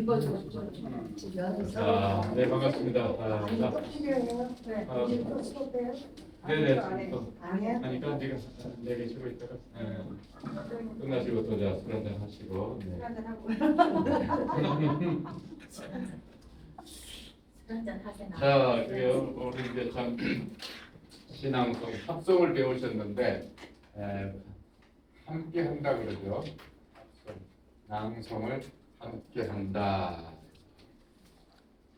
자, 네, 반갑습니다. 네네. 하니까 지금 4개 쉬고 있다가 끝나시고 또 술 한잔 하시고. 네. 자, 그게요. 우리 이제 참 신앙송 합성을 배우셨는데 함께 한다 그러죠. 낭송을 함께 한다.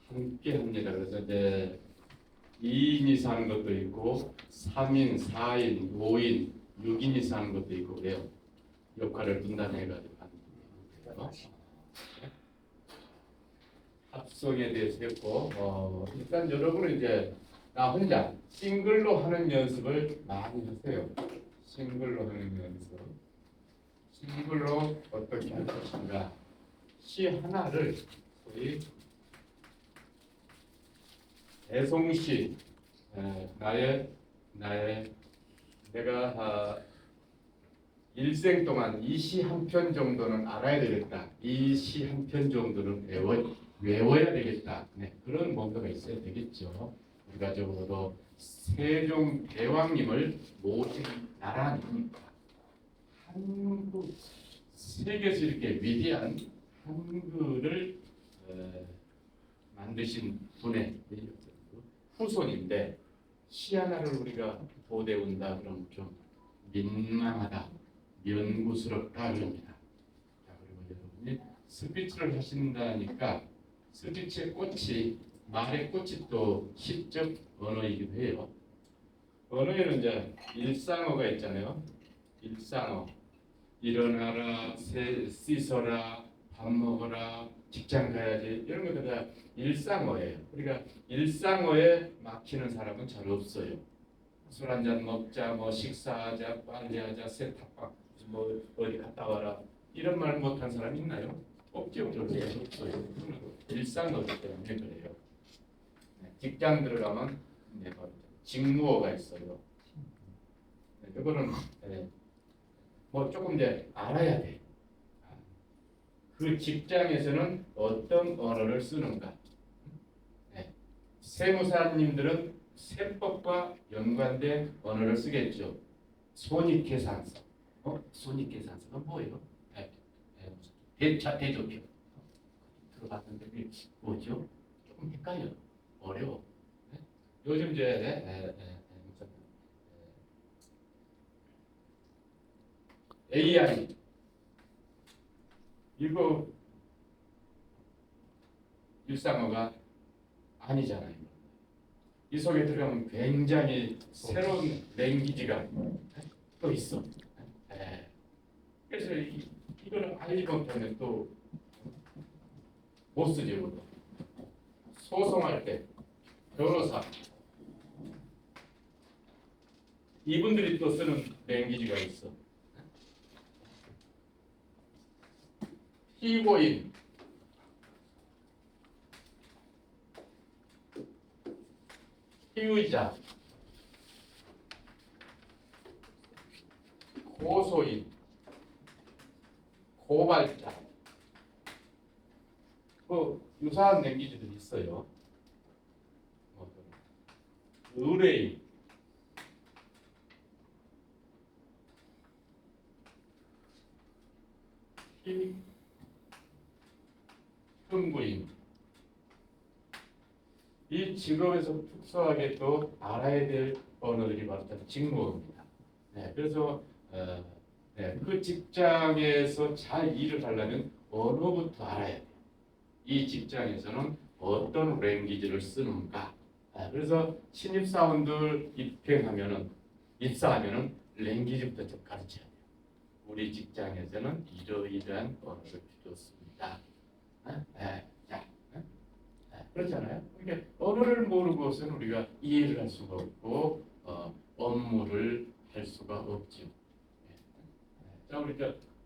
함께 합니다. 그래서 이제 2인이 사는 것도 있고 3인, 4인, 5인, 6인이 사는 것도 있고 그래요. 역할을 분담해가지고 하는 거예요. 합성에 대해서 했고 일단 여러분은 이제 나 혼자 싱글로 하는 연습을 많이 하세요. 싱글로 하는 연습. 싱글로 어떻게 할 것인가. 시 하나를 소위 대송시, 내가 일생 동안 이 시 한 편 정도는 알아야 되겠다. 이 시 한 편 정도는 외워야 되겠다. 네, 그런 뭔가가 있어야 되겠죠. 우리가 적어도 세종 대왕님을 모신 나라 아닙니까? 한국 세계에서 이렇게 위대한 한글을 만드신 분의 후손인데 시 하나를 우리가 도대운다 그러면 좀 민망하다, 면구스럽다 그럽니다. 자, 그리고 여러분이 스피치를 하신다니까 스피치의 꽃이 말의 꽃이 또 시적 언어이기도 해요. 언어에는 이제 일상어가 있잖아요. 일상어. 일어나라, 씻어라, 밥 먹어라, 직장 가야지 이런 것들 다 일상어예요. 그러니까 일상어에 막히는 사람은 잘 없어요. 술 한잔 먹자, 뭐 식사하자, 빨리하자, 세탁밥, 뭐 어디 갔다 와라 이런 말 못한 사람 있나요? 없죠. 없어요. 일상어기 때문에 그래요. 직장 들어가면 직무어가 있어요. 이거는 뭐 조금 이제 알아야 돼. 그 직장에서는 어떤 언어를 쓰는가. 세무사님들은 세법과 연관된 언어를 쓰겠죠. 손익계산서. 손익계산서가 뭐예요? 대조표. 들어봤는데 그게 뭐죠? 조금 헷갈려. 어려워. 요즘 이제 AI 이거 일상어가 아니잖아요. 이 속에 들어가면 굉장히 새로운 랭귀지가 또 있어. 그래서 이거는 알지 못하면 또 못 쓰죠. 소송할 때 변호사 이분들이 또 쓰는 랭귀지가 있어. 피고인, 피의자, 고소인, 고발자, 유사한 랭귀지들이 있어요. 의뢰인, 흥부인. 이 직업에서 특수하게 또 알아야 될 언어들이 바로 직무어입니다. 그래서 그 직장에서 잘 일을 하려면 언어부터 알아야 돼요. 이 직장에서는 어떤 랭귀지를 쓰는가. 그래서 신입사원들 입사하면은 랭귀지부터 좀 가르쳐야 돼요. 우리 직장에서는 이러이러한 언어를 필요습니다. 그렇잖아요. 그러니까 언어를 모르고서는 우리가 이해를 할 수가 없고 업무를 할 수가 없죠. 자, 우리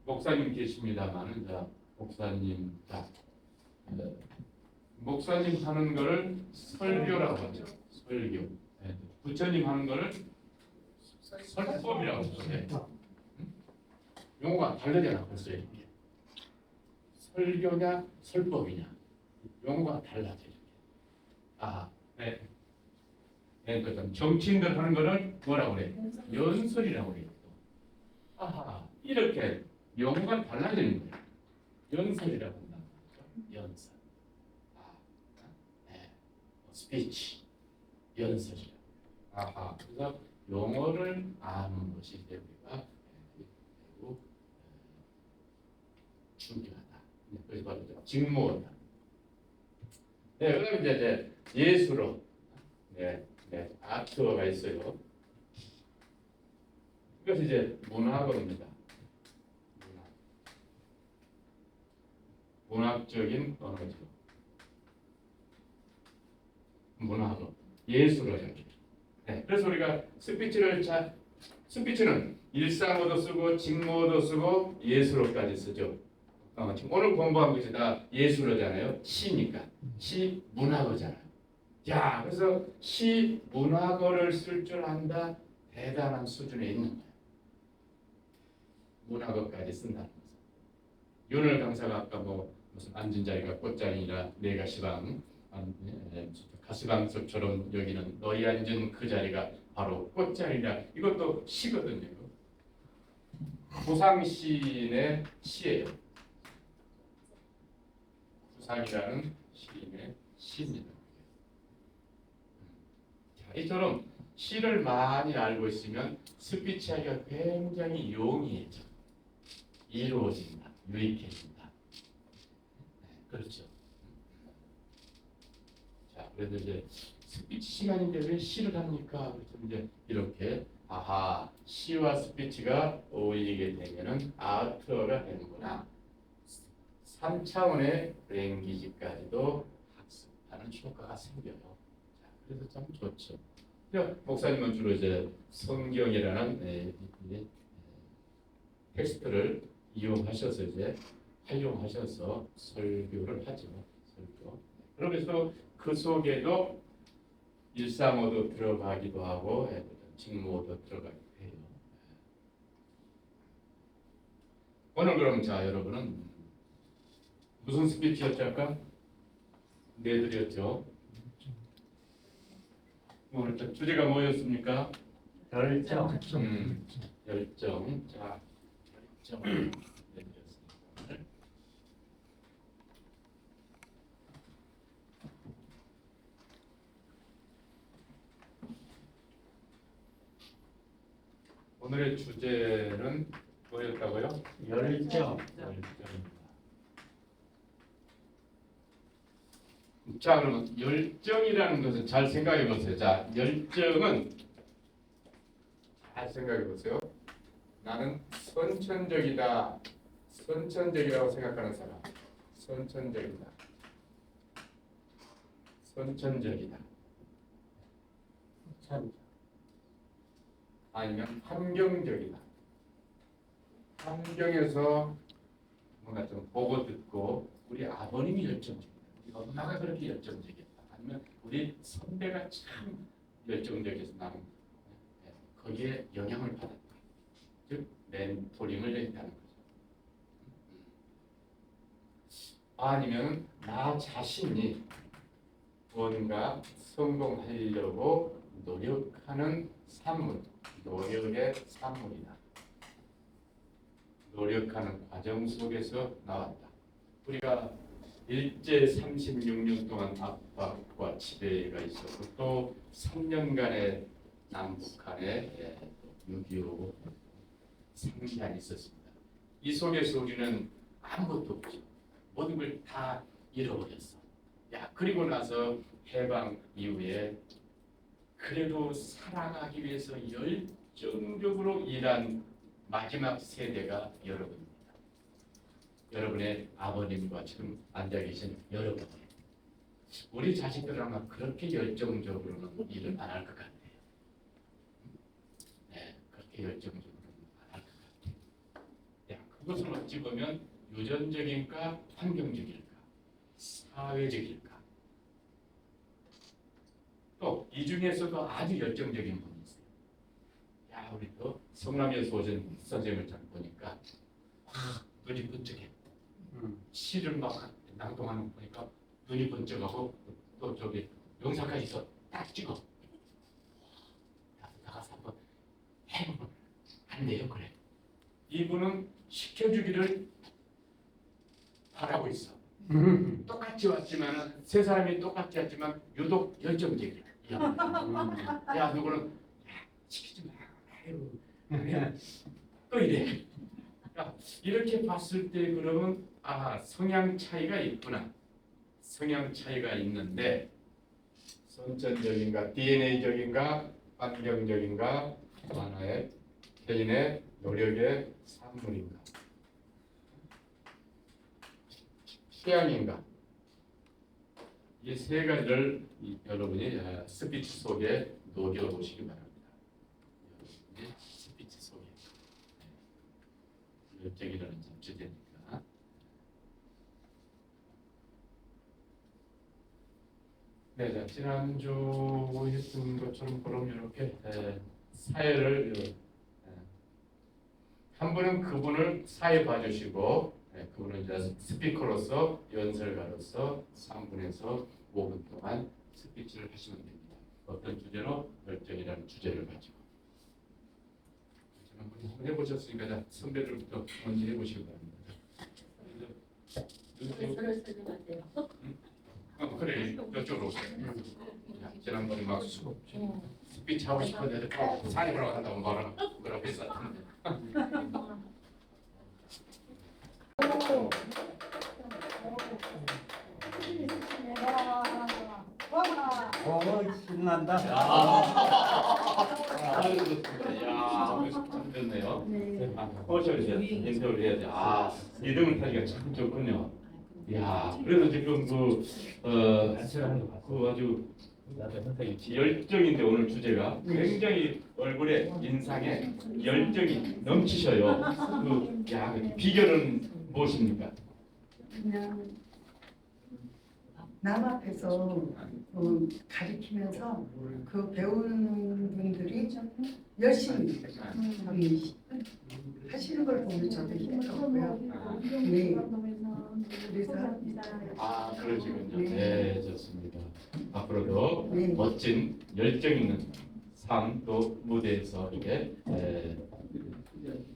목사님 계십니다만은 목사님 목사님 하는 거를 설교라고 하죠. 설교. 부처님 하는 거를 설법이라고 하죠. 용어가 다르잖아, 벌써. 설교냐 설법이냐 용어가 달라져요. 아, 네. 그러니까 정치인들 하는 거는 뭐라고 그래? 연설이라고 그래요. 아하, 이렇게 용어가 달라지는 거예요. 연설이라고 한다. 연설. 아, 네. 스피치. 연설이라고. 아하, 그래서 용어를 아는 것이 이제 우리가 매우 중요하다. 그래서 바로 직무원다. 네, 그다음에 이제 예술어. 네, 아트어가 있어요. 이것이 이제 문학어입니다. 문학적인 언어죠. 문학어, 예술어죠. 네, 그래서 우리가 스피치는 일상어도 쓰고 직무어도 쓰고 예술어까지 쓰죠. 지금 오늘 공부한 것이 다 예술어잖아요. 시니까 시 문학어잖아요. 야, 그래서 시 문학어를 쓸 줄 안다. 대단한 수준에 있는 거예요. 문학어까지 쓴다는 거죠. 윤을 강사가 아까 뭐 무슨 앉은 자리가 꽃자리라 내가 시방 가시방석처럼 여기는 너희 앉은 그 자리가 바로 꽃자리라. 이것도 시거든요. 구상시인의 시예요. 구상이라는 시인의 시입니다. 자, 이처럼 시를 많이 알고 있으면 스피치하기가 굉장히 용이해져. 이루어진다. 유익해진다. 네, 그렇죠. 자, 그래도 이제 스피치 시간인데 왜 시를 합니까? 그래서 이제 이렇게 아하, 시와 스피치가 어울리게 되면은 아트어가 되는구나. 3차원의 랭귀지까지도 학습하는 효과가 생겨요. 자, 그래서 참 좋죠. 목사님은 주로 이제 성경이라는 텍스트를 이용하셔서 이제 활용하셔서 설교를 하죠. 설교. 그러면서 그 속에도 일상어도 들어가기도 하고 직무어도 들어가기도 해요. 오늘 그럼 자 여러분은 무슨 스피치였죠 아까? 내드렸죠. 오늘 주제가 뭐였습니까? 열정. 열정. 자, 열정을 내드렸습니다. 오늘의 주제는 뭐였다고요? 열정. 열정입니다. 자, 그러면 열정이라는 것은 잘 생각해 보세요. 자, 열정은 잘 생각해 보세요. 나는 선천적이다. 선천적이라고 생각하는 사람. 선천적이다. 선천적이다. 아니면 환경적이다. 환경에서 뭔가 좀 보고 듣고 우리 아버님이 열정적이다. 우리 엄마가 그렇게 열정적이었다. 아니면 우리 선배가 참 열정적이어서 나는 거기에 영향을 받았다. 즉 멘토링을 했다는 거죠. 아니면 나 자신이 뭔가 성공하려고 노력하는 산물, 노력의 산물이다. 노력하는 과정 속에서 나왔다. 우리가 일제 36년 동안 압박과 지배가 있었고 또 3년간의 남북한의 6.25 상기한이 있었습니다. 이 속에서 우리는 아무것도 없죠. 모든 걸 다 잃어버렸어. 야, 그리고 나서 해방 이후에 그래도 살아가기 위해서 열정적으로 일한 마지막 세대가 여러분입니다. 여러분의 아버님과 지금 앉아 계신 여러분. 우리 자식들은 아마 그렇게 열정적으로는 일을 안 할 것 같아요. 네, 그렇게 열정적으로는 안 할 것 같아요. 야, 그것은 어찌 보면 유전적인가 환경적일까 사회적일까 또 이 중에서도 아주 열정적인 분이 있어요. 야, 우리 또 성남에서 오신 선생님을 잘 보니까 눈이 번쩍해. 시를 막 낭독하는 거 보니까 눈이 번쩍하고 또 저기 영상까지 있어 딱 찍어. 나가서 한번 해보면 안 돼요 그래. 이분은 시켜주기를 바라고 있어. 똑같이 왔지만 세 사람이 똑같이 왔지만 유독 열정적이야. 야 누구는 시키지 마. 아유, 그냥 또 이래. 그러니까 이렇게 봤을 때 그러면 성향 차이가 있구나. 성향 차이가 있는데 선천적인가 DNA적인가 환경적인가 하나의 개인의 노력의 산물인가 취향인가 이 세 가지를 여러분이 스피치 속에 녹여보시기 바랍니다. 여러분이 스피치 속에 열정이라는 주제니까. 네, 자, 지난주 했던 것처럼 그럼 이렇게 사회를 한 분은 그분을 사회 봐주시고 그분은 이제 스피커로서 연설가로서 3분에서 5분 동안 스피치를 하시면 됩니다. 어떤 주제로? 열정이라는 주제를 가지고. 한번 해보셨으니까 자, 선배들부터 먼저 해보시기 바랍니다. 그래, 이쪽으로 오세요. 지난번에 막 스피치 하고 싶었는데 또 사회로 간다고 뭐라고 했었는데. 신난다. 참 좋네요. 오셔주세요. 인터뷰를 해야 돼. 리듬을 타기가 참 좋군요. 그래서 지금 그 아주 열정인데 오늘 주제가 굉장히 얼굴에 인상에 열정이 넘치셔요. 그 비결은 무엇입니까? 그냥 남 앞에서 가르치면서 그 배우는 분들이 열심히 하시는 걸 보면 저도 힘을 얻고요. 네. 그래서 그러시군요. 네. 네, 좋습니다. 앞으로도 네. 멋진 열정 있는 삶 또 무대에서 이렇게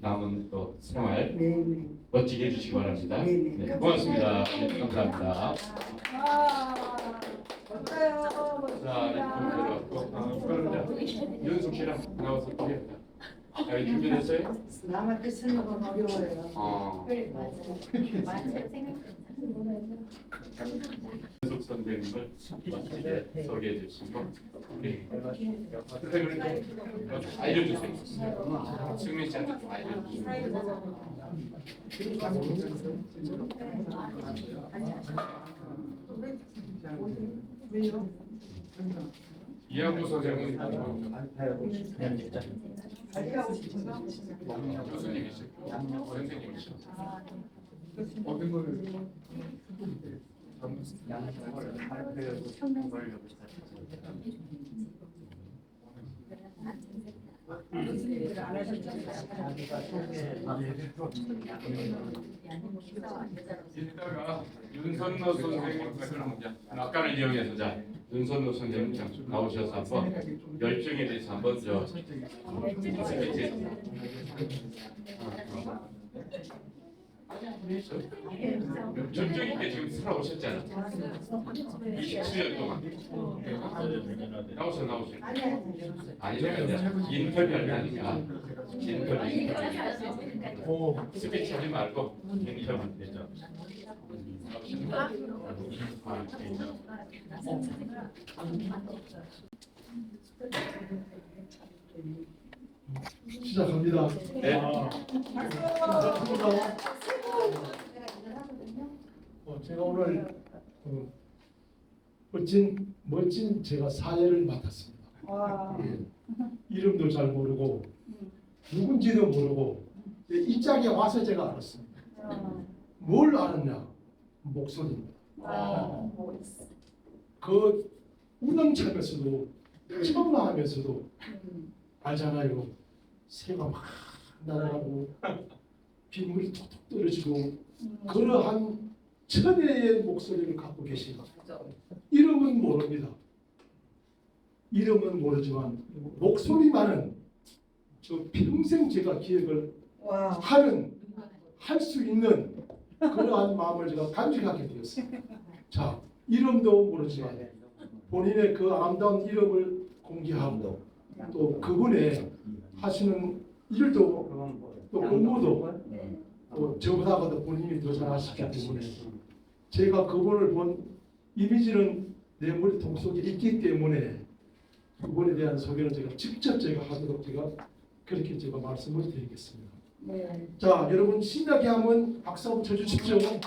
남은 또 생활 네, 네. 멋지게 해주시기 바랍니다. 네, 네. 네, 고맙습니다. 네, 감사합니다. 어때요? 자, 그럼 윤숙 씨랑 나와서 또 해요. 준비됐어요? 남한테 쓰는 건 어려워요. 윤숙 선생님을 멋지게 소개해 주시고 선생님 알려주세요. 승민 씨한테 좀 알려주세요. 이학부 선생님은 교수님이시고 선생님이시고 어떤 걸 이따가 윤선노 선생님 낙관을 이용해서 자 윤선노 선생님 나오셔서 한번 열정에 대해서 한번 열정 있게 지금 살아오셨잖아. 27년 동안 나오셔. 아니죠. 인터뷰할 때니까 인터뷰 스피치 하지 말고 인터뷰 되죠. 시작합니다. 네. 제가 오늘 멋진 제가 사회를 맡았습니다. 이름도 잘 모르고 누군지도 모르고 이 짝에 와서 제가 알았습니다. 뭘 알았냐? 목소리입니다. 그 우렁차면서도 청라하면서도 알잖아요. 새가 막 날아가고 빗물이 톡톡 떨어지고 그러한 천혜의 목소리를 갖고 계시다. 이름은 모릅니다. 이름은 모르지만 목소리만은 저 평생 제가 기억을 와. 할 수 있는 그러한 마음을 제가 간직하게 되었어요. 자, 이름도 모르지만 본인의 그 아름다운 이름을 공개하고 또 그분의 하시는 일도 또 공부도 또 저보다도 본인이 더 잘하시기 때문에 제가 그분을 본 이미지는 내 머리통 속에 있기 때문에 그분에 대한 소개를 제가 직접 하도록 제가 그렇게 제가 말씀을 드리겠습니다. 네. 자, 여러분 신나게 한번 박수 한번 쳐주십시오. 네.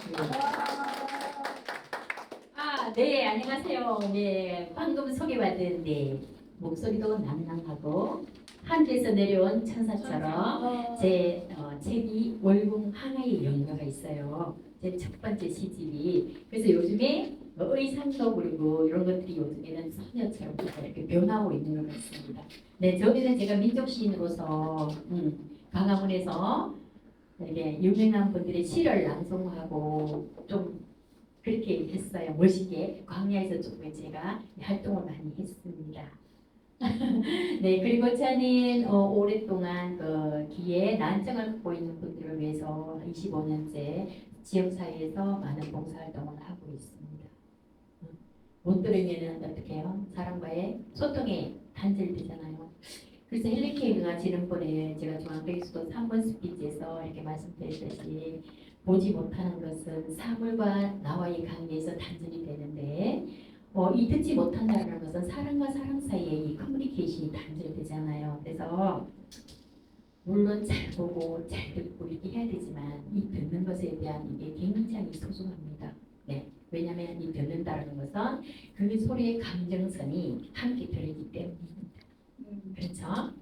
네, 안녕하세요. 네, 방금 소개받은 목소리도 낭낭하고 하늘에서 내려온 천사처럼 제 책이 월궁 항아의 연가가 있어요. 제 첫 번째 시집이. 그래서 요즘에 의상도 그리고 이런 것들이 요즘에는 소녀처럼 이렇게 변하고 있는 것 같습니다. 네, 저기는 제가 민족 시인으로서 광화문에서 이렇게 유명한 분들의 시를 낭송하고 좀 그렇게 했어요. 멋있게 광야에서 조금 제가 활동을 많이 했습니다. 네, 그리고 저는 오랫동안 그 기에 난청을 갖고 있는 분들을 위해서 25년째 지역사회에서 많은 봉사활동을 하고 있습니다. 못 들으면 어떻게 해요? 사람과의 소통이 단절되잖아요. 그래서 헬리 케이가 지난번에 제가 중앙대교수도 3번 스피치에서 이렇게 말씀드렸듯이 보지 못하는 것은 사물과 나와의 관계에서 단절이 되는데 이 듣지 못한다는 것은 사람과 사람 사이의 이 커뮤니케이션이 단절되잖아요. 그래서 물론 잘 보고 잘 듣고 이렇게 해야 되지만 이 듣는 것에 대한 이게 굉장히 소중합니다. 네, 왜냐하면 이 듣는다는 것은 그 소리의 감정선이 함께 들리기 때문입니다. 그렇죠?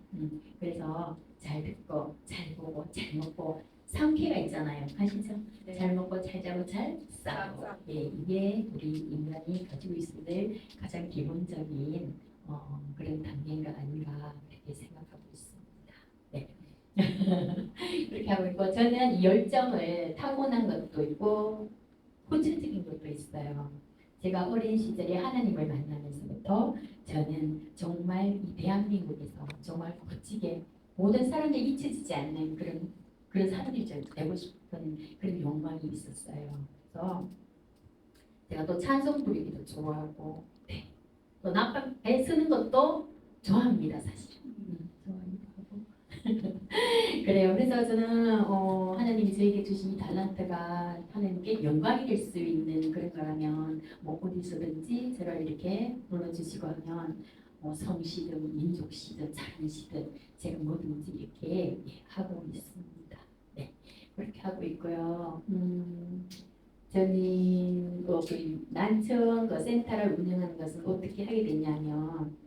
그래서 잘 듣고 잘 보고 잘 먹고 3K가 있잖아요. 아시죠? 네. 잘 먹고 잘 자고 잘 싸고. 예, 이게 우리 인간이 가지고 있을 가장 기본적인 그런 단계가 아닌가 그렇게 생각하고 있습니다. 네. 그렇게 하고 있고 저는 이 열정을 타고난 것도 있고 후천적인 것도 있어요. 제가 어린 시절에 하나님을 만나면서부터 저는 정말 이 대한민국에서 정말 멋지게 모든 사람들이 잊혀지지 않는 그런 사람이 되고 싶은 그런 욕망이 있었어요. 그래서 제가 또 찬송 부르기도 좋아하고, 네. 또 나팔 쓰는 것도 좋아합니다, 사실. 좋아하기도 하고. 그래요. 그래서 저는 하나님이 저에게 주신 이 달란트가 하나님께 영광이 될 수 있는 그런 거라면 뭐 어디서든지 저를 이렇게 불러주시고 하면 성시든 민족시든 자랑시든 제가 뭐든지 이렇게 하고 있습니다. 네, 그렇게 하고 있고요. 저는 그 난청 그 센터를 운영하는 것은 어떻게 하게 됐냐면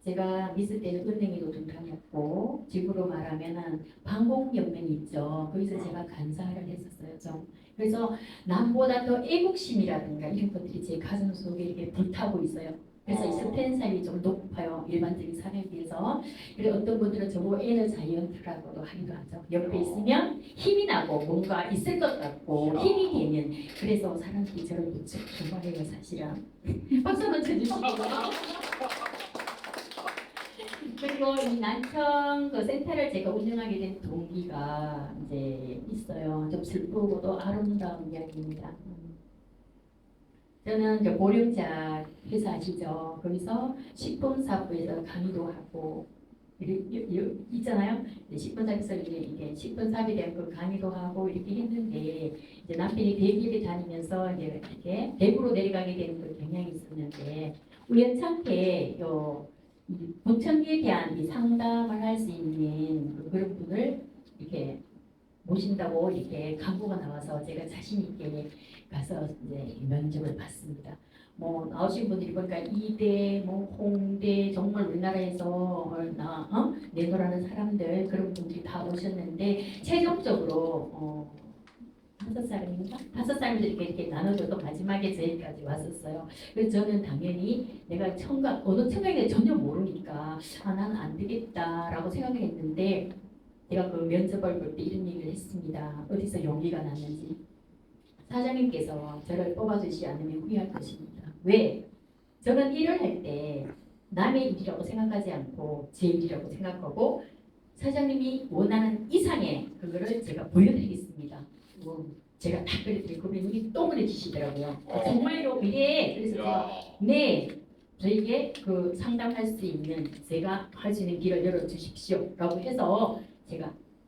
제가 있을 때는 은행에 노동당했고 지구로 말하면은 방공연맹이 있죠. 거기서 제가 간사를 했었어요. 좀. 그래서 남보다 더 애국심이라든가 이런 것들이 제 가슴 속에 이렇게 불타고 있어요. 그래서 이 스탠사율이 좀 높아요. 일반적인 사람에 비해서. 그리고 어떤 분들은 저보고 에너 자이언트라고도 하기도 하죠. 옆에 있으면 힘이 나고 뭔가 있을 것 같고 힘이 되는. 그래서 사람들이 저를 무척 좋아해요, 사실은. 박수 한번 쳐주시고. 그리고 이 난청 그 센터를 제가 운영하게 된 동기가 이제 있어요. 좀 슬프고도 아름다운 이야기입니다. 저는 이제 보령자 회사 아시죠? 거기서 식품사업부에서 강의도 하고 있잖아요. 식품사업에서 이게 식품사업에 대한 그 강의도 하고 이렇게 했는데 이제 남편이 대기업에 다니면서 이제 이렇게 대구로 내려가게 되는 그 경향이 있었는데 우연찮게 이 본청기에 대한 이 상담을 할 수 있는 그런 분을 이렇게 모신다고 이렇게 광고가 나와서 제가 자신 있게 가서 이제 면접을 봤습니다. 뭐 나오신 분들이 보니까 이대, 뭐 홍대 정말 우리나라에서 내노라는 사람들 그런 분들이 다 오셨는데 최종적으로 5사람인가? 5사람들 이렇게 나눠줘도 마지막에 저희까지 왔었어요. 그래서 저는 당연히 내가 어느 청각에 전혀 모르니까 나는 안 되겠다라고 생각했는데 제가 그 면접을 볼 때 이런 얘기를 했습니다. 어디서 용기가 났는지. 사장님께서 저를 뽑아주지 않으면 후회할 것입니다. 왜? 저는 일을 할 때 남의 일이라고 생각하지 않고 제 일이라고 생각하고 사장님이 원하는 이상의 그거를 제가 보여드리겠습니다. 제가 다 그랬더니 그분이 똥을 해주시더라고요. 정말로 이래. 그래서 제가 네, 저에게 그 상담할 수 있는 제가 할 수 있는 길을 열어주십시오라고 해서 제가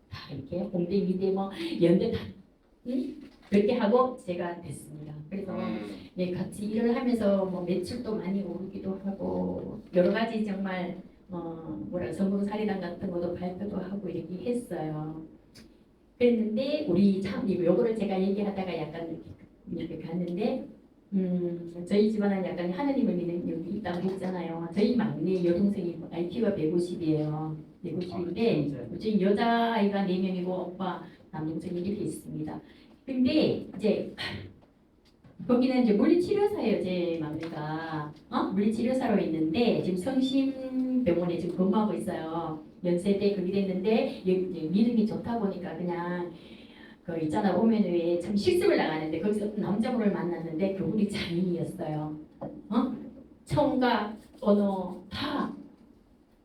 다 이렇게 홍대 미대 뭐 연대 다 그렇게 하고 제가 됐습니다. 그래서 네, 같이 일을 하면서 뭐 매출도 많이 오르기도 하고 여러 가지 정말 성공사례단 같은 것도 발표도 하고 이렇게 했어요. 그랬는데 우리 참 이거 요거를 제가 얘기하다가 약간 이렇게 갔는데 저희 집안은 약간 하나님을 믿는 여기 있다고 했잖아요. 저희 막내 여동생이 IQ가 150이에요. 150인데 지금 여자아이가 4명이고 오빠 남동생이 이렇게 있습니다. 근데 이제 거기는 이제 물리치료사예요. 제 막내가 물리치료사로 있는데 지금 성심병원에 지금 근무하고 있어요. 연세대 거기 됐는데 믿음이 좋다 보니까 그냥 그 있잖아 오면 왜 참 실습을 나가는데 거기서 남자분을 만났는데 그분이 장인이었어요. 청각, 언어 다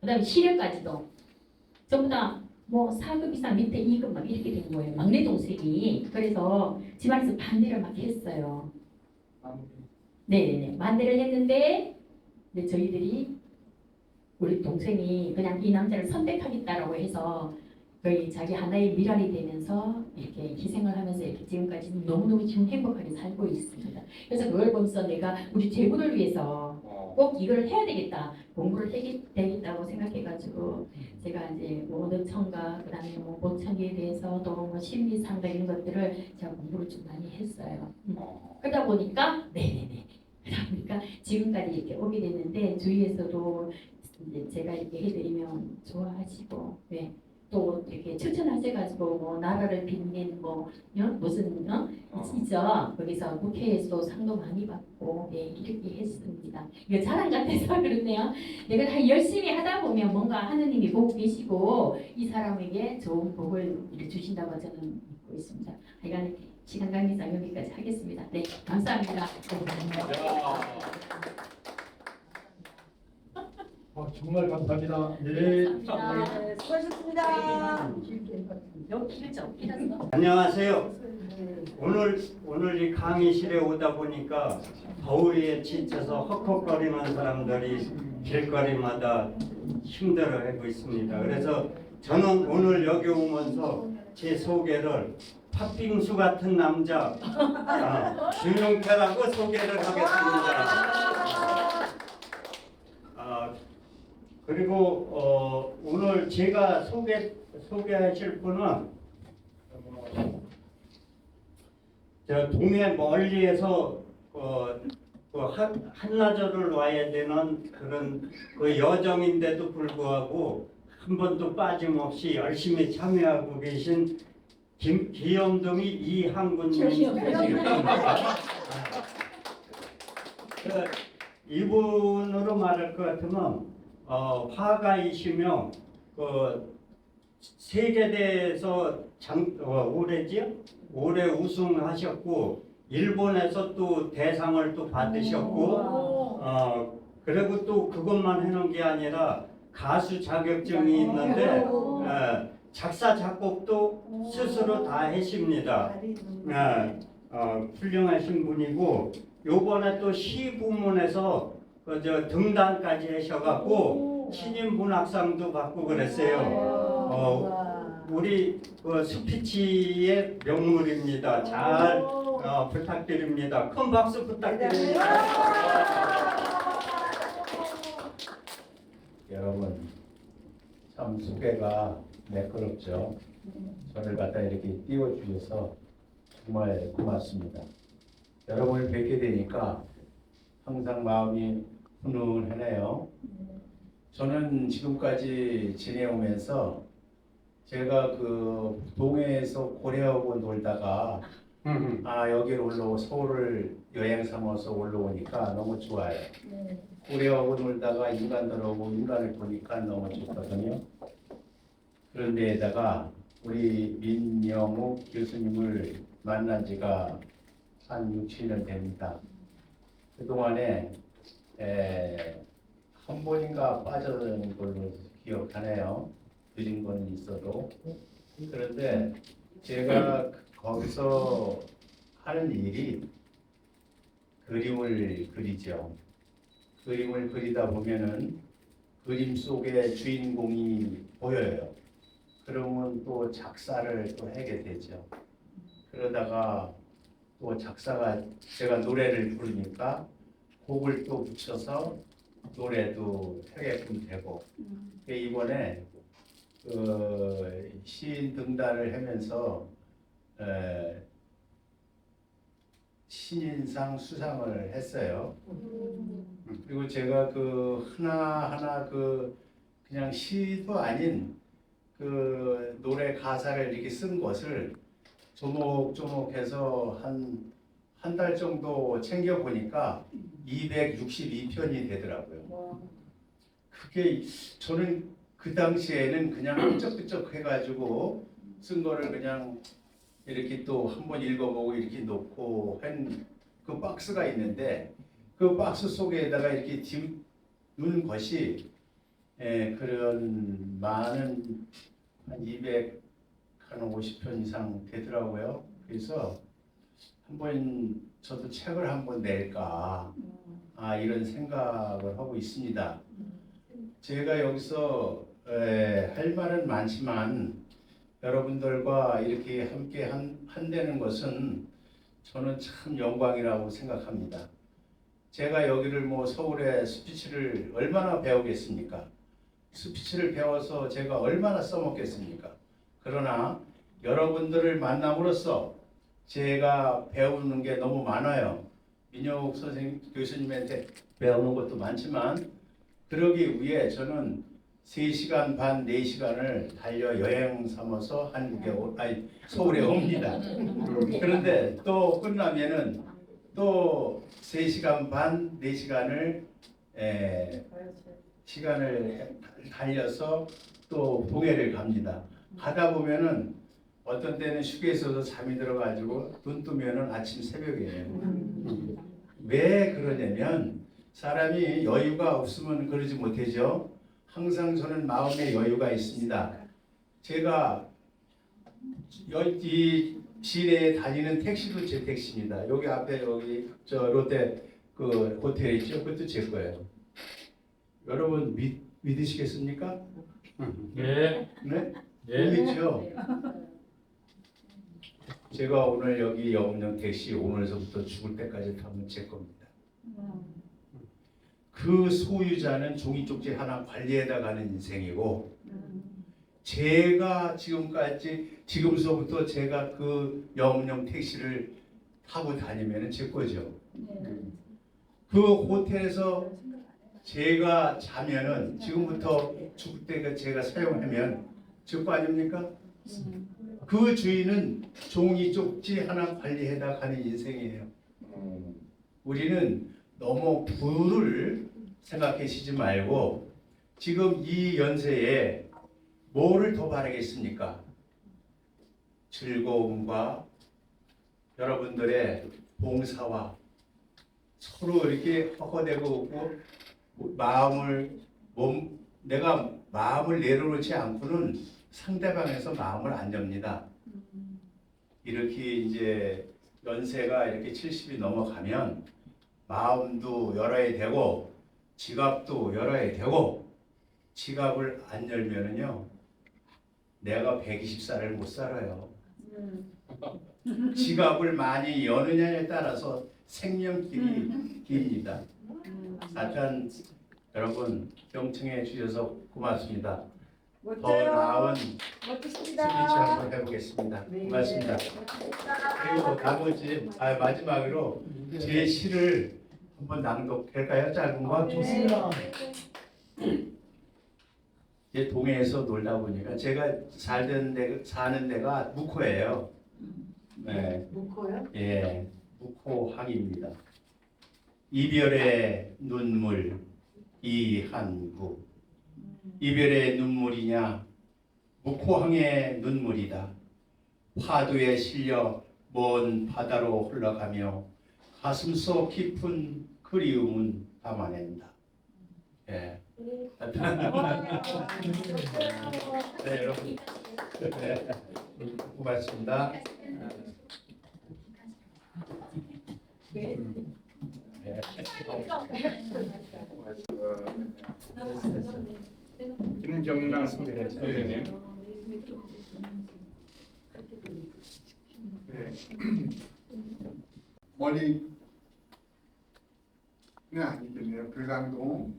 그다음에 시력까지도 전부 다 뭐 4급 이상 밑에 2급 막 이렇게 된 거예요. 막내 동생이. 그래서 집안에서 반대를 막 했어요. 네네네. 반대를 했는데 근데 저희들이 우리 동생이 그냥 이 남자를 선택하겠다라고 해서 거의 자기 하나의 미랄이 되면서 이렇게 희생을 하면서 이렇게 지금까지 너무너무 지금 행복하게 살고 있습니다. 그래서 그걸 보면서 내가 우리 제군을 위해서 꼭 이걸 해야 되겠다, 공부를 해야 되겠다고 생각해가지고 제가 이제 모든 청각, 그다음에 뭐 보청기에 대해서 또 뭐 심리 상담 이런 것들을 제가 공부를 좀 많이 했어요. 그러다 보니까 네네네. 그러다 보니까 지금까지 이렇게 오게 됐는데 주위에서도 이제 제가 이렇게 해드리면 좋아하시고 네. 또 이렇게 추천하셔가지고 뭐 나라를 빛낸 뭐 무슨 있죠. 거기서 국회에서도 상도 많이 받고 네, 이렇게 했습니다. 이거 자랑 같아서 그렇네요. 내가 다 열심히 하다 보면 뭔가 하느님이 보고 계시고 이 사람에게 좋은 복을 주신다고 저는 믿고 있습니다. 하여간 시간 관계상 여기까지 하겠습니다. 네, 감사합니다. 정말 감사합니다. 네, 수고하셨습니다. 여기를 좀 길었어. 안녕하세요. 오늘 이 강의실에 오다 보니까 더위에 지쳐서 헉헉거리는 사람들이 길거리마다 힘들어하고 있습니다. 그래서 저는 오늘 여기 오면서 제 소개를 팥빙수 같은 남자 윤용태라고 소개를 하겠습니다. 그리고 오늘 제가 소개하실 분은 저 동해 멀리에서 한나절을 와야 되는 그런 그 여정인데도 불구하고 한 번도 빠짐없이 열심히 참여하고 계신 기염둥이 이항군님입니다. 이분으로 말할 것 같으면 화가이시며 세계대회에서 올해 우승하셨고 일본에서 또 대상을 또 받으셨고 그리고 또 그것만 해놓은 게 아니라 가수 자격증이 있는데 작사 작곡도 스스로 다 하십니다. 훌륭하신 분이고 요번에 또 시 부문에서 등단까지 하셔갖고 신인 문학상도 받고 그랬어요. 우리 스피치의 명물입니다. 잘 부탁드립니다. 큰 박수 부탁드립니다. 여러분 참 소개가 매끄럽죠. 저를 갖다 이렇게 띄워주셔서 정말 고맙습니다. 여러분을 뵙게 되니까 항상 마음이 훈훈하네요. 저는 지금까지 지내오면서 제가 그 동해에서 고래하고 놀다가 여기를 서울을 여행 삼아서 올라오니까 너무 좋아요. 고래하고 놀다가 인간들하고 인간을 보니까 너무 좋거든요. 그런 데에다가 우리 민영욱 교수님을 만난 지가 한 6, 7년 됩니다. 그동안에 한 번인가 빠져든 걸로 기억하네요. 드린 건 있어도. 그런데 제가 거기서 하는 일이 그림을 그리죠. 그림을 그리다 보면은 그림 속에 주인공이 보여요. 그러면 또 작사를 또 하게 되죠. 그러다가 또 작사가 제가 노래를 부르니까 곡을 또 붙여서 노래도 하게끔 되고 이번에 그 시인 등단을 하면서 신인상 수상을 했어요. 그리고 제가 그 하나하나 그 그냥 시도 아닌 그 노래 가사를 이렇게 쓴 것을 조목조목해서 한 달 정도 챙겨 보니까 262편이 되더라고요. 그게 저는 그 당시에는 그냥 끄적끄적 해가지고 쓴 거를 그냥 이렇게 또 한번 읽어보고 이렇게 놓고 한 그 박스가 있는데 그 박스 속에다가 이렇게 띄우는 것이 그런 많은 한 250편 이상 되더라고요. 그래서 한번 저도 책을 한번 낼까 이런 생각을 하고 있습니다. 제가 여기서 할 말은 많지만 여러분들과 이렇게 함께 한다는 것은 저는 참 영광이라고 생각합니다. 제가 여기를 뭐 서울에 스피치를 얼마나 배우겠습니까? 스피치를 배워서 제가 얼마나 써먹겠습니까? 그러나 여러분들을 만남으로써 제가 배우는 게 너무 많아요. 민영욱 선생님 교수님한테 배우는 것도 많지만 그러기 위해 저는 3시간 반, 4시간을 달려 여행 삼아서 서울에 옵니다. 그런데 또 끝나면은 또 3시간 반, 4시간을 시간을 달려서 또 동해를 갑니다. 가다 보면은 어떤 때는 휴게소에서 잠이 들어가지고 눈 뜨면은 아침 새벽이에요. 왜 그러냐면 사람이 여유가 없으면 그러지 못하죠. 항상 저는 마음의 여유가 있습니다. 제가 이 시내에 다니는 택시도 제 택시입니다. 여기 앞에 여기 저 롯데 그 호텔 있죠? 그것도 제 거예요. 여러분 믿으시겠습니까? 네. 네? 네. 믿죠? 제가 오늘 여기 영업용 택시 오늘서부터 죽을 때까지 타면 제 겁니다. 그 소유자는 종이 쪽지 하나 관리해다 가는 인생이고 제가 지금서부터 제가 그 영업용 택시를 타고 다니면 제 거죠. 그 호텔에서 제가 자면은 지금부터 죽을 때가 제가 사용하면 제 거 아닙니까? 그 주인은 종이 쪽지 하나 관리해다 가는 인생이에요. 우리는 너무 부를 생각하시지 말고 지금 이 연세에 뭐를 더 바라겠습니까? 즐거움과 여러분들의 봉사와 서로 이렇게 허허대고 웃고 내가 마음을 내려놓지 않고는 상대방에서 마음을 안 엽니다. 이렇게 이제 연세가 이렇게 70이 넘어가면 마음도 열어야 되고 지갑도 열어야 되고 지갑을 안 열면은요 내가 120살을 못 살아요. 지갑을 많이 여느냐에 따라서 생명길이 깁니다. 하여튼 여러분 경청해 주셔서 고맙습니다. 더 나은 스피치 한번 해보겠습니다. 고맙습니다. 그리고 나머지 마지막으로 제 시를 한번 낭독할까요? 짧은 거? 좋습니다. 이제 동해에서 놀다 보니까 제가 사는 데가 묵호예요. 네. 묵호요? 예, 묵호항입니다. 이별의 눈물 이한구 이별의 눈물이냐 묵호항의 눈물이다. 파도에 실려 먼 바다로 흘러가며 가슴속 깊은 그리움은 담아낸다. 예. 네, 여러분. 네, 고맙습니다. 네. 김정남 선생님. 머리는 아니겠네요. 불광동,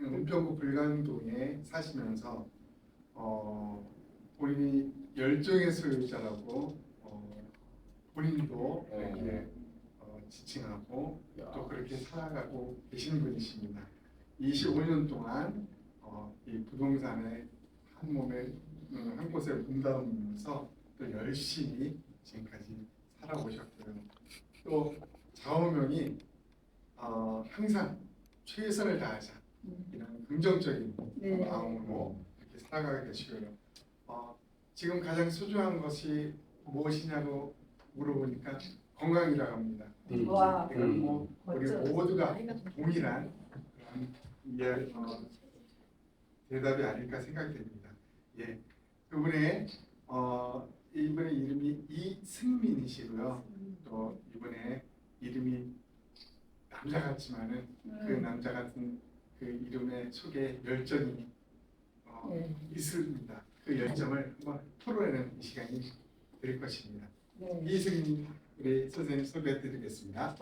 은평구 불광동에 사시면서 본인이 열정의 소유자라고 본인도 이렇게 지칭하고 또 그렇게 살아가고 계신 분이십니다. 25년 동안 이 부동산에 한 몸에 한 곳에 몸담으면서 또 열심히 지금까지 살아오셨고요. 또 좌우명이 항상 최선을 다하자 이런 긍정적인 마음으로 이렇게 살아가게 되시고요. 지금 가장 소중한 것이 무엇이냐고 물어보니까 건강이라고 합니다. 와. 이건 뭐 우리 모두가 동일한 그런 대답이 아닐까 생각됩니다. 예, 이분의 이름이 이승민이시고요. 또 이분의 이름이 남자 같지만은 그 남자 같은 그 이름의 속에 열정이 있습니다. 그 열정을 한번 풀어내는 시간이 될 것입니다. 이승민 우리 선생님 소개해드리겠습니다.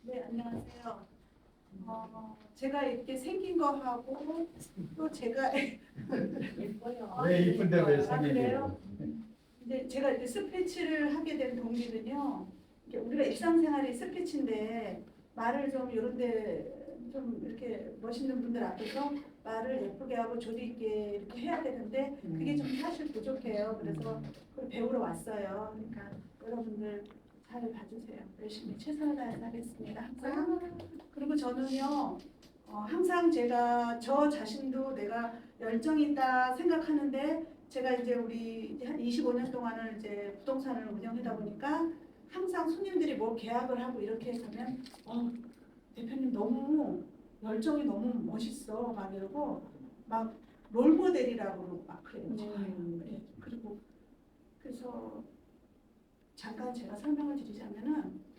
네, 안녕하세요. 제가 이렇게 생긴 거하고 또 제가 예뻐요. 왜 이쁜데 왜 아, 생긴 그래요? 근데 제가 이제 스피치를 하게 된 동기는요. 이게 우리가 일상생활이 스피치인데 말을 좀 이런데 좀 이렇게 멋있는 분들 앞에서 말을 예쁘게 하고 조리 있게 이렇게 해야 되는데 그게 좀 사실 부족해요. 그래서 그걸 배우러 왔어요. 그러니까 여러분들 잘 봐주세요. 열심히 최선을 다해서 하겠습니다. 항상. 그리고 저는요, 항상 제가 저 자신도 내가 열정이 있다 생각하는데 제가 이제 우리 한 25년 동안을 이제 부동산을 운영하다 보니까 항상 손님들이 뭐 계약을 하고 이렇게 하면 대표님 너무 열정이 너무 멋있어 막 이러고 막 롤모델이라고 막 그래요. 네. 그리고 그래서 잠깐 제가 설명을 드리자면은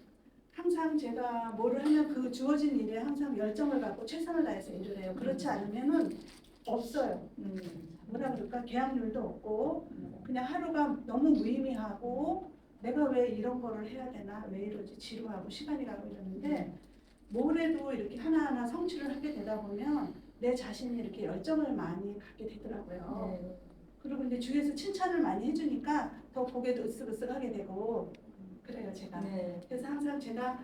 항상 제가 뭐를 하면 그 주어진 일에 항상 열정을 갖고 최선을 다해서 일을 해요. 그렇지 않으면은 없어요. 뭐라 그럴까 계약률도 없고 그냥 하루가 너무 무의미하고 내가 왜 이런 거를 해야 되나 왜 이러지 지루하고 시간이 가고 이러는데 뭘 해도 이렇게 하나하나 성취를 하게 되다 보면 내 자신이 이렇게 열정을 많이 갖게 되더라고요. 그리고 이제 주위에서 칭찬을 많이 해주니까 더 고개도 으쓱으쓱하게 되고 그래요 제가. 그래서 항상 제가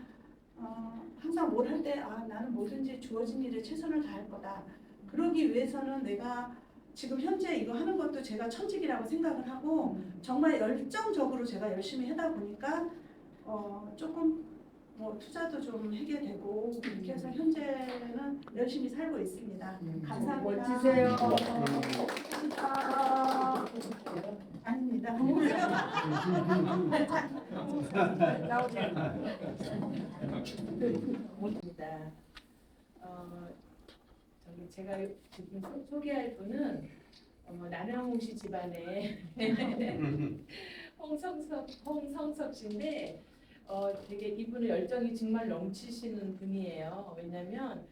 항상 뭘 할 때 나는 뭐든지 주어진 일에 최선을 다할 거다. 그러기 위해서는 내가 지금 현재 이거 하는 것도 제가 천직이라고 생각을 하고 정말 열정적으로 제가 열심히 하다 보니까 조금 뭐 투자도 좀 하게 되고 그렇게 해서 현재는 열심히 살고 있습니다. 감사합니다. 멋지세요. 아닙니다. 입니다. 저기 제가 지금 소개할 분은 남영웅 씨 집안의 홍성섭 씨인데 되게 이분은 열정이 정말 넘치시는 분이에요. 왜냐하면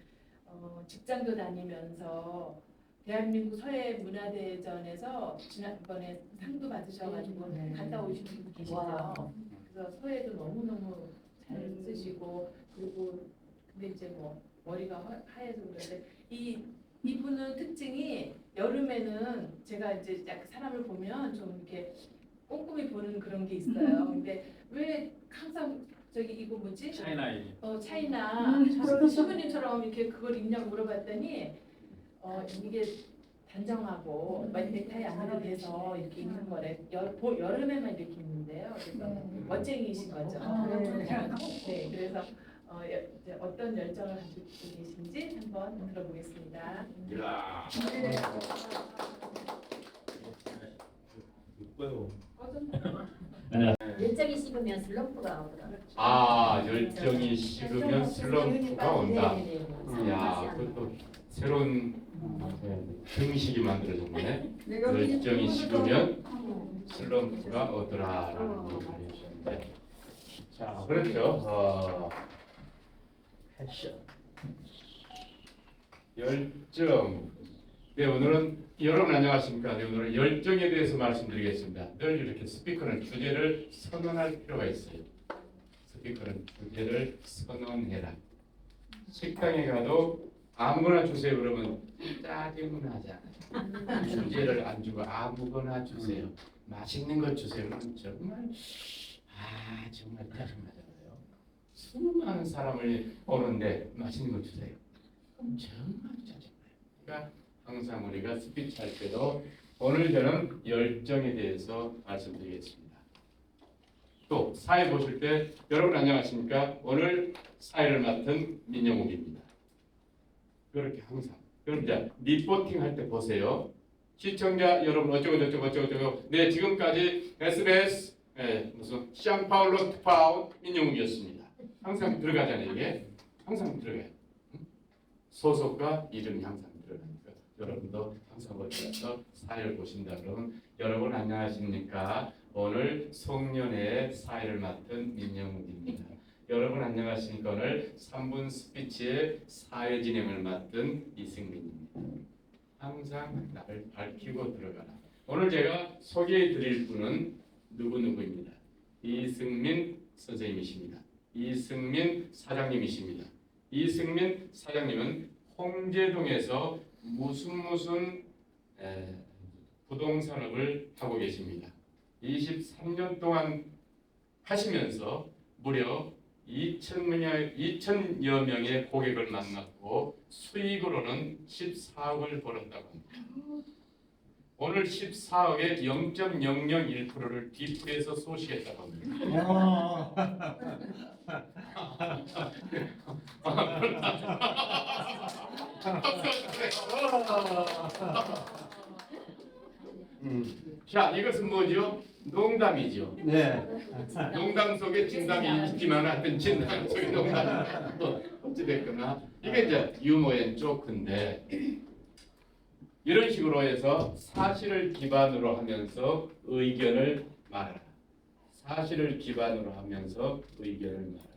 직장도 다니면서 대한민국 서해문화대전에서 지난번에 상도 받으셔가지고 갔다 오신 분 계시죠. 그래서 서해도 너무너무 잘 쓰시고 그리고 근데 이제 뭐 머리가 하얘서 그런데 이분은 특징이 여름에는 제가 이제 약간 사람을 보면 좀 이렇게 꼼꼼히 보는 그런 게 있어요. 근데 왜 항상 저기 이거 뭐지? 차이나이. 차이나 시부님처럼 이렇게 그걸 입냐고 물어봤더니 이게 단정하고 넥타이 안 돼서 이렇게 입는 거래. 여름에만 이렇게 입는데요. 그래서 멋쟁이신 거죠. 네, 그래서 이제 어떤 열정을 가지고 계신지 한번 들어보겠습니다. 야. 열정이 식으면 슬럼프가 오더라고요. 아, 열정이 식으면 슬럼프가 온다. 네네네. 야, 그것도 새로운 형식이 만들어졌네. 열정이 식으면 슬럼프가 오더라라는 얘기를 해주셨는데, 자, 그렇죠. 열정. 네, 오늘은 여러분 안녕하십니까? 네, 오늘은 열정에 대해서 말씀드리겠습니다. 늘 이렇게 스피커는 주제를 선언할 필요가 있어요. 스피커는 주제를 선언해라. 식당에 가도 아무거나 주세요 그러면 짜증은 나지 않아요. 주제를 안 주고 아무거나 주세요. 맛있는 걸 주세요 그러면 정말 정말 짜증나잖아요. 수많은 사람을 오는데 맛있는 걸 주세요. 그럼 정말 짜증나요. 그러니까 항상 우리가 스피치 할 때도 오늘 저는 열정에 대해서 말씀드리겠습니다. 또 사회 보실 때 여러분 안녕하십니까? 오늘 사회를 맡은 민영욱입니다. 그렇게 항상. 그럼 이제 리포팅 할 때 보세요. 시청자 여러분 어쩌고 네 지금까지 SBS 무슨 샹파울로 트파운 민영욱이었습니다. 항상 들어가잖아요 이게. 항상 들어가요. 소속과 이름이 항상 들어가니까 여러분도 항상 어디서 사회를 보신다 그러면 여러분 안녕하십니까? 오늘 송년회 사회를 맡은 민영욱입니다. 여러분 안녕하십니까? 오늘 3분 스피치의 사회 진행을 맡은 이승민입니다. 항상 나를 밝히고 들어가라. 오늘 제가 소개해 드릴 분은 누구입니다. 이승민 선생님이십니다. 이승민 사장님이십니다. 이승민 사장님은 홍제동에서 무슨 부동산업을 하고 계십니다. 23년 동안 하시면서 무려 2천여 명의 고객을 만났고 수익으로는 14억을 벌었다고 합니다. 오늘 14억의 0.001%를 뒤풀이해서 쏘시겠다고 합니다. 자, 이것은 뭐죠? 농담이죠. 네. 농담 속에 진담이 있지만 하여튼 진담 속에 농담이 어찌됐거나 이게 이제 유머 앤 조크인데 이런 식으로 해서 사실을 기반으로 하면서 의견을 말하라. 사실을 기반으로 하면서 의견을 말하라.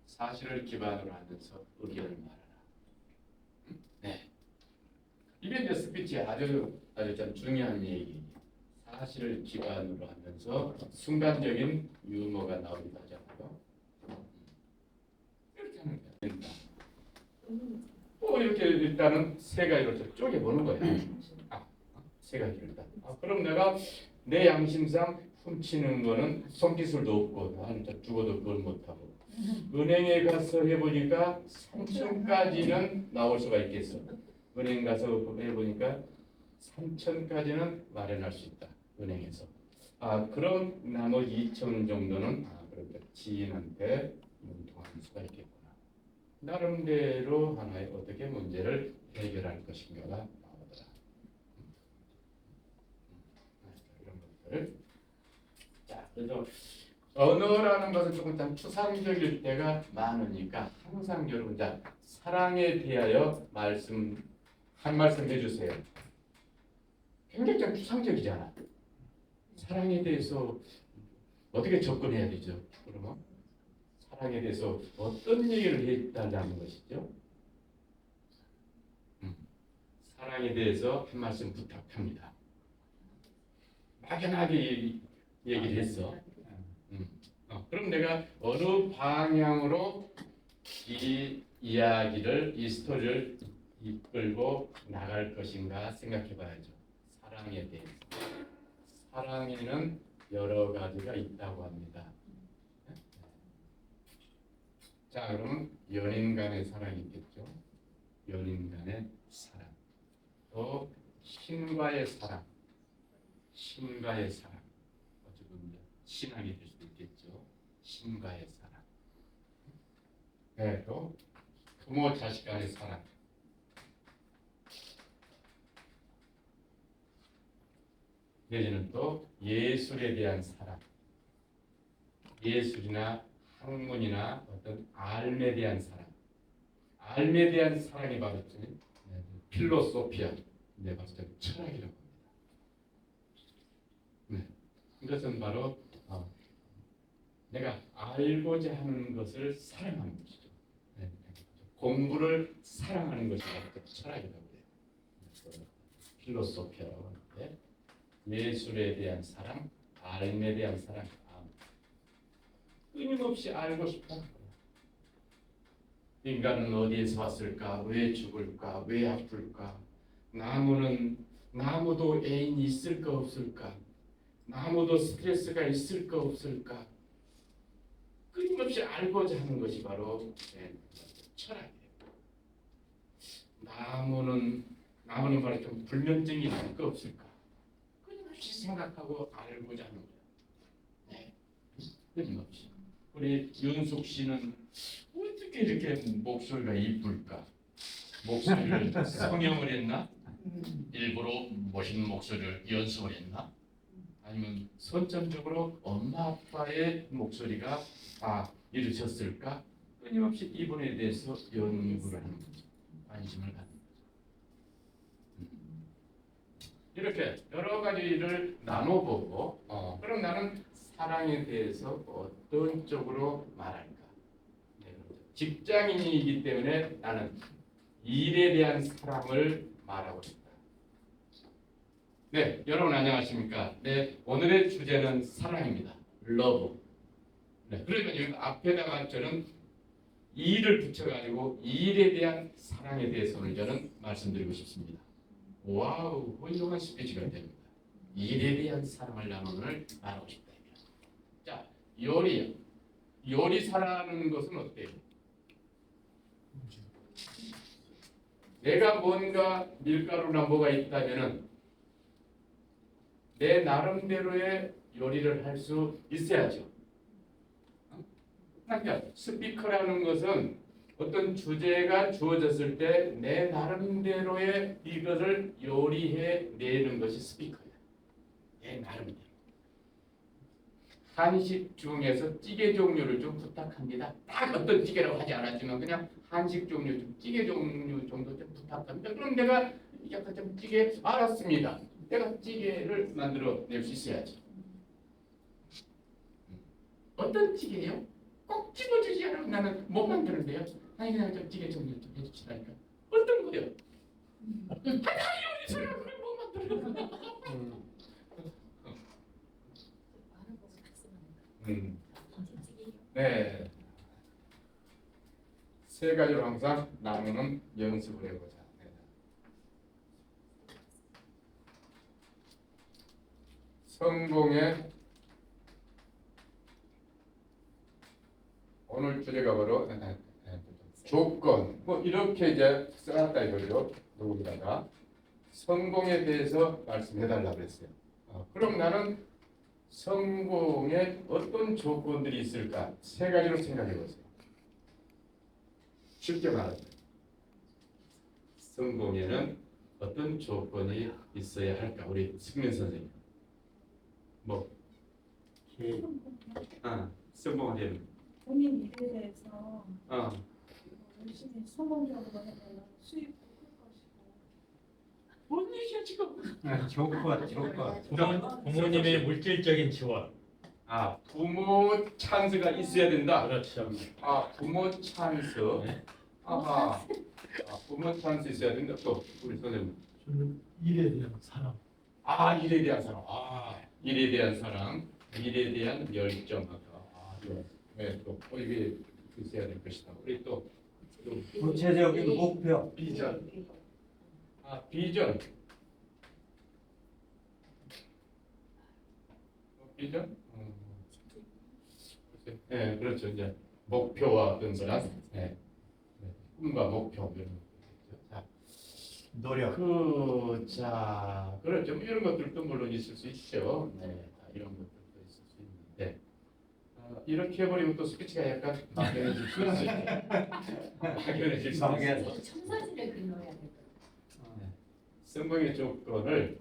사실을 기반으로 하면서 의견을 말하라. 네. 이게 이제 스피치의 아주 참 중요한 얘기예요. 사실을 기반으로 하면서 순간적인 유머가 나오기도 하잖아요. 이렇게 하는 거야. 이렇게 일단은 세 가지로 쪼개보는 거예요. 세 가지를 일단. 그럼 내가 내 양심상 훔치는 거는 손기술도 없고 나는 죽어도 그걸 못하고 은행에 가서 해보니까 3천까지는 나올 수가 있겠어. 은행 가서 해보니까 3천까지는 마련할 수 있다. 은행에서. 그럼 나머지 2천 정도는 그렇게 지인한테 융통할 수가 있겠구나. 나름대로 하나의 어떻게 문제를 해결할 것인가가 나오더라. 이런 것들. 자, 그래서 언어라는 것은 조금 좀 추상적일 때가 많으니까 항상 여러분 자 사랑에 대하여 한 말씀 해주세요. 굉장히 좀 추상적이잖아. 사랑에 대해서 어떻게 접근해야 되죠? 그러면 사랑에 대해서 어떤 얘기를 해달라는 것이죠? 사랑에 대해서 한 말씀 부탁합니다. 막연하게 얘기를 했어. 그럼 내가 어느 방향으로 이 이야기를, 이 스토리를 이끌고 나갈 것인가 생각해 봐야죠. 사랑에 대해서. 사랑에는 여러 가지가 있다고 합니다. 자, 그럼 연인 간의 사랑이 있겠죠. 연인 간의 사랑. 또 신과의 사랑. 신과의 사랑. 어쩌면 신앙이 될 수도 있겠죠. 신과의 사랑. 네, 또 부모 자식 간의 사랑. 내지는 또 예술에 대한 사랑. 예술이나 학문이나 어떤 삶에 대한 사랑. 삶에 대한 사랑이 바로 필로소피아. 네, 바로 철학이라고 합니다. 네, 이것은 바로 내가 알고자 하는 것을 사랑하는 것이죠. 네, 공부를 사랑하는 것이 바로 철학이라고 해요. 필로소피아라고 하는데 예술에 대한 사랑, 삶에 대한 사랑, 끊임없이 알고 싶다. 인간은 어디에서 왔을까? 왜 죽을까? 왜 아플까? 나무도 애인이 있을까 없을까? 나무도 스트레스가 있을까 없을까? 끊임없이 알고자 하는 것이 바로 철학이에요. 나무는 바로 좀 불면증이 있을까 없을까? 끊임없이 생각하고 알고자 하는 거예요. 네, 끊임없이. 우리 윤숙 씨는 어떻게 이렇게 목소리가 이쁠까? 목소리를 성형을 했나? 일부러 멋있는 목소리를 연습을 했나? 아니면 선천적으로 엄마 아빠의 목소리가 이루셨을까? 끊임없이 이분에 대해서 연구를 하는 거죠. 관심을 갖는 거죠. 이렇게 여러 가지를 나눠보고 그럼 나는 사랑에 대해서 어떤 쪽으로 말할까? 네, 직장인이기 때문에 나는 일에 대한 사랑을 말하고 싶다. 네, 여러분 안녕하십니까? 네, 오늘의 주제는 사랑입니다. 러브. 네, 그러니까 여기 앞에다가 저는 일을 붙여가지고 일에 대한 사랑에 대해서 오늘 저는 말씀드리고 싶습니다. 와우, 훌륭한 스피치가 됩니다. 일에 대한 사랑을 나는 오늘 말하고 싶다. 자, 요리사라는 것은 어때요? 내가 뭔가 밀가루나 뭐가 있다면은 내 나름대로의 요리를 할 수 있어야죠. 그러니까 스피커라는 것은 어떤 주제가 주어졌을 때 내 나름대로의 이것을 요리해 내는 것이 스피커야. 내 나름대로. 한식 중에서 찌개 종류를 좀 부탁합니다. 딱 어떤 찌개라고 하지 않았지만 그냥 한식 종류, 좀 찌개 종류 정도 좀 부탁합니다. 그럼 내가 약간 좀 찌개 알았습니다. 내가 찌개를 만들어 낼 수 있어야지. 어떤 찌개요? 꼭 집어주지 않으면 나는 못 만드는데요. 아니 그냥 좀 찌개 종류 좀 해주시라니까. 어떤 거요? 요리사를 그걸 못 만들어. 네. 세 가지로 항상 나누는 연습을 해보자. 네. 성공의 오늘 주제가 바로 조건. 뭐 이렇게 이제 써놨다 이거죠. 누구보다가 성공에 대해서 말씀해달라고 했어요. 그럼 나는 성공에 어떤 조건들이 있을까? 세 가지로 생각해 보세요. 쉽게 말하면 성공에는 어떤 조건이 있어야 할까? 우리 승민 선생님. 성공하려면 본인 일에 대해서 열심히 성공적으로 하면 수입도 클 것이고. 뭔 얘기야 지금? 조건. 부모님의 물질적인 지원. 부모 찬스가 있어야 된다. 그렇죠. 부모 찬스. 네. 부모 찬스 있어야 된다. 또 우리 선생님. 저는 일에 대한 사랑. 일에 대한 사랑. 일에 대한 사랑. 일에 대한 열정. 네, 또 이게 있어야 될 것이다. 우리 또 구체적인 목표. 비전. 비전. 비전? 네, 그렇죠. 이제 목표와 어떤 거랑 꿈과 목표 이런 거. 노력. 그렇죠. 이런 것들도 물론 있을 수 있죠. 네, 이런 것들도 있을 수 있는데 이렇게 해버리면 또 스피치가 약간 막연해질 수 있어요. 막연해질 수 있어요. 청사진을 그려야 돼. 성공의 조건을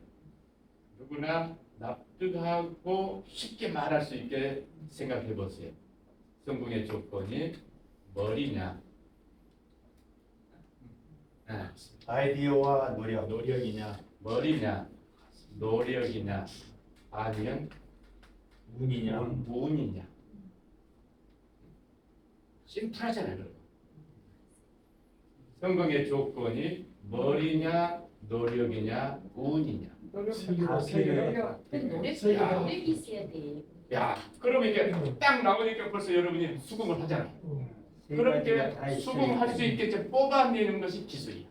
누구나 납득하고 쉽게 말할 수 있게 생각해 보세요. 성공의 조건이 머리냐, 아이디어와 노력. 노력이냐, 머리냐, 노력이냐, 아니면 운이냐? 운이냐. 심플하잖아요. 그럼. 성공의 조건이 머리냐, 노력이냐, 운이냐. 노력이 있어야 돼. 야, 그럼 이게 딱 나오니까 벌써 여러분이 수긍을 하잖아. 그렇게 수긍할 수 있게끔 뽑아내는 것이 기술이야.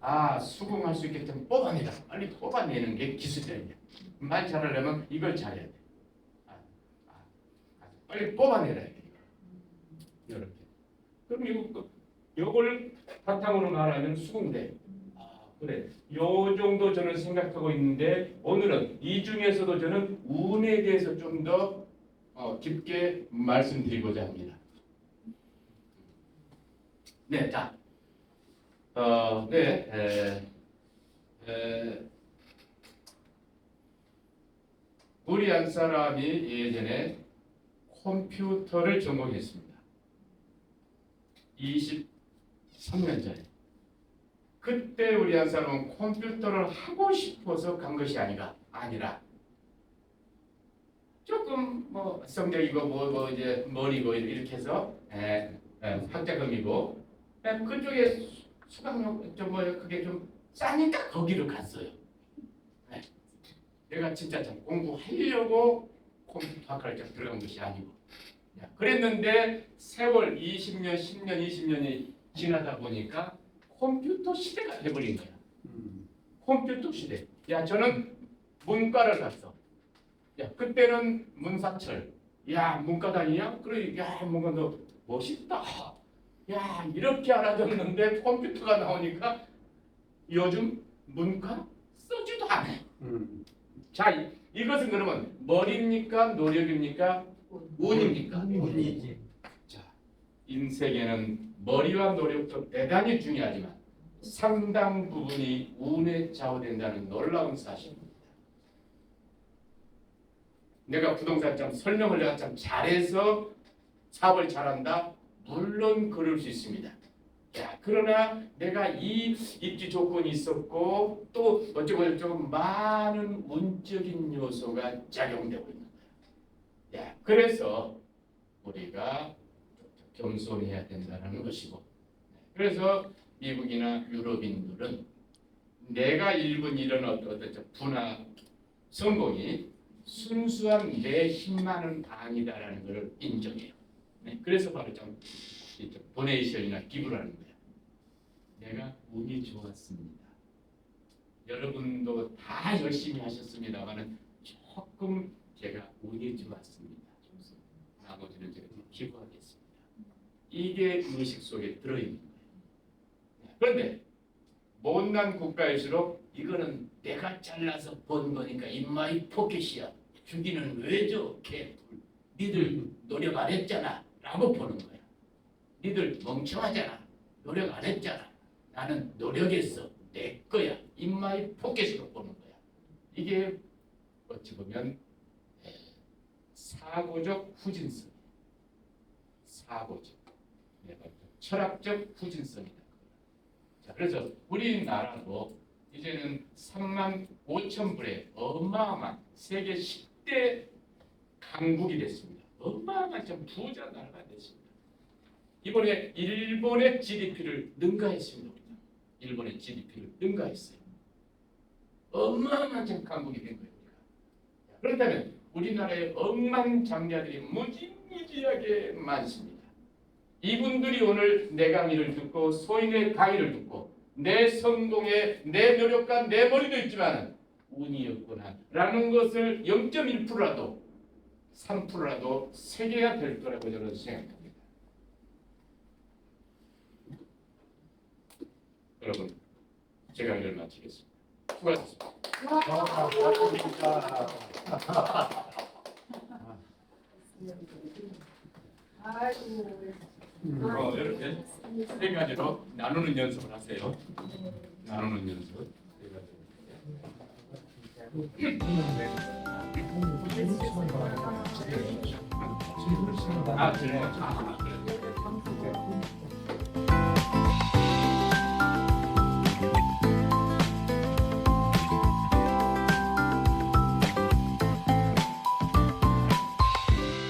아, 수긍할 수 있게끔 뽑아내라. 빨리 뽑아내는 게 기술이야. 말 잘하려면 이걸 잘해야 돼. 빨리 뽑아내라. 이렇게. 그럼 이걸 바탕으로 말하면 수긍돼. 그래. 요 정도 저는 생각하고 있는데 오늘은 이 중에서도 저는 운에 대해서 좀 더 깊게 말씀드리고자 합니다. 네, 자, 우리 한 사람이 예전에 컴퓨터를 전공했습니다. 23년 전에. 그때 우리 한 사람은 컴퓨터를 하고 싶어서 간 것이 아니라 조금 뭐 성적이고 뭐 이제 머리고 이렇게 해서 학자금이고 그쪽에 수강료 좀 뭐 그게 좀 싸니까 거기로 갔어요. 내가 진짜 참 공부하려고 컴퓨터 학과를 들어간 것이 아니고 그랬는데 세월 20년, 10년, 20년이 지나다 보니까 컴퓨터 시대가 돼버린 거야. 컴퓨터 시대. 야, 저는 문과를 갔어. 야, 그때는 문사철. 야, 문과 다니냐? 그래, 야, 뭔가 너 멋있다. 야, 이렇게 알아줬는데 컴퓨터가 나오니까 요즘 문과 쓰지도 않아. 자, 이것은 그러면 머리입니까? 노력입니까? 운입니까? 운이지. 자, 인생에는 머리와 노력도 대단히 중요하지만 상당 부분이 운에 좌우된다는 놀라운 사실입니다. 내가 부동산 좀 설명을 내가 참 잘해서 사업을 잘한다? 물론 그럴 수 있습니다. 야, 그러나 내가 이 입지 조건이 있었고 또 어쩌고 많은 운적인 요소가 작용되고 있는 거야. 야, 그래서 우리가 겸손해야 된다는 것이고, 그래서 미국이나 유럽인들은 내가 일본 이런 어떤 분화 성공이 순수한 내 힘만은 아니다라는 것을 인정해요. 그래서 바로 좀 도네이션이나 기부를 하는 거야. 내가 운이 좋았습니다. 여러분도 다 열심히 하셨습니다만은 조금 제가 운이 좋았습니다. 나머지는 제가 기부하겠습니다. 이게 의식 속에 들어있는 거예요. 그런데 못난 국가일수록 이거는 내가 잘라서 번 거니까 인마이 포켓이야. 주기는 왜 줘? 개뿔. 니들 노력 안 했잖아. 라고 보는 거야. 니들 멍청하잖아. 노력 안 했잖아. 나는 노력했어. 내 거야. 인마이 포켓으로 보는 거야. 이게 어찌 보면 사고적 후진성. 사고적. 철학적 후진성이다. 자, 그래서 우리나라도 이제는 3만 5천 불의 어마어마한 세계 10대 강국이 됐습니다. 어마어마한 참 부자 나라가 됐습니다. 이번에 일본의 GDP를 능가했습니다. 일본의 GDP를 능가했어요. 어마어마한 참 강국이 된 거예요. 우리가. 그렇다면 우리나라의 억만장자들이 무지무지하게 많습니다. 이분들이 오늘 내 강의를 듣고 소인의 강의를 듣고 내 성공에 내 노력과 내 머리도 있지만 운이었구나 라는 것을 0.1%라도 3%라도 새겨야 될 거라고 저는 생각합니다. 여러분, 제 강의를 마치겠습니다. 수고하셨습니다. 이렇게 세 가지로 나누는 연습을 하세요. 나누는 연습. 세 가지로. 질문.